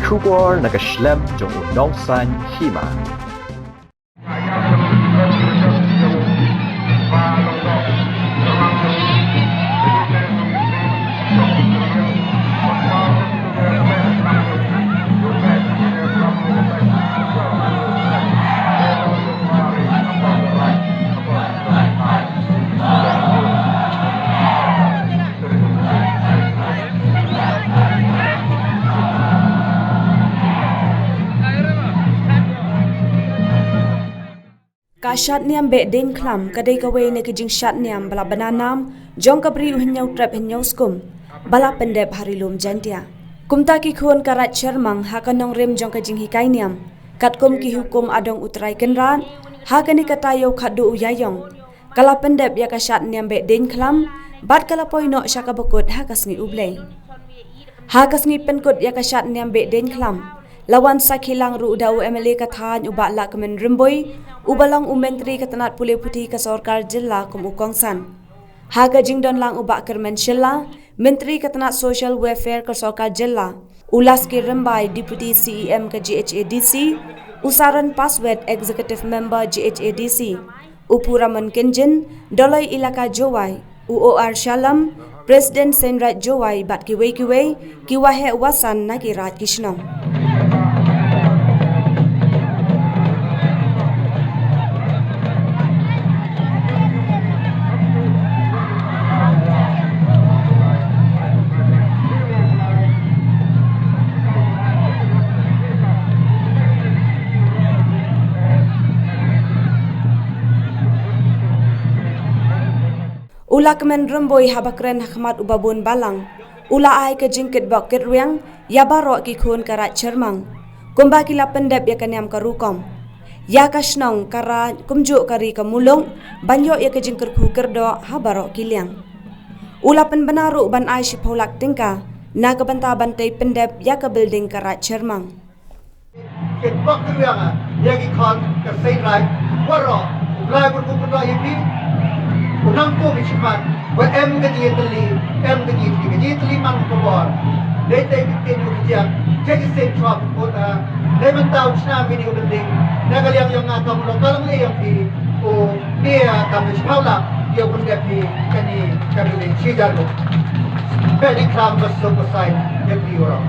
Shubor nagaslem jong unongsan Hima. Shad Niam Behdeinkhlam kadai kawai ne kijing Shad Niam bala bananam jong kabri uhinyau trap hinyau skum bala Pyndep harilum jantia kumta ki khon karat Chyrmang hakanong rem jong kijing hikai Niam katkum ki hukum adong utrai kenran hakani katayo khadu uyayong kala Pyndep ya ka Shad Niam Behdeinkhlam bat kala poino syaka bekut hakasngi ublei hakasngi penkut ya ka Shad Niam Behdeinkhlam lawan sakhilang ru dau MLA kathan uba la kemen rimboi ubalang menteri katanat pulih putih ke Sarkar Jilla kum ukongsan haga jingdon lang uba kermen shilla menteri katanat social welfare ke Sarkar Jilla ulas ki rembai deputy CEM ke GHADC usaran password executive member GHADC upuraman kenjin dolai ilaka jowai UOR Shalam Presiden Senrat Jowai bat kiwei kiwahe wasan nakirat kishnong Ula kemen remboi habakren hakmat ubabun balang. Ula ai ke jingkit bok ket riang ya barok ki khun karat Chyrmang. Kumba kila Pyndep ya kaniam karukom. Ya kasnong kara kumjuk kari kamulung banyo ya ke jingkir kerdo ha barok kiliang. Ula pen benaru ban ai shipolak tingka na ke banta bantai Pyndep ya ke building karat Chyrmang. Ket bok riang ya ki khon ke sei rai barok lai ber ku ya pi unang po bisipan wa em ke tli mang ko bor dei te tin ko dia jadi se trop ko ta dei man tau chna mi ni ko ding na ga liang yang ngam lo talang le yang pi o dia kam ni paula dia pun dia pi kani kami ni sijar ko Behdeinkhlam so ko sai ya pi ora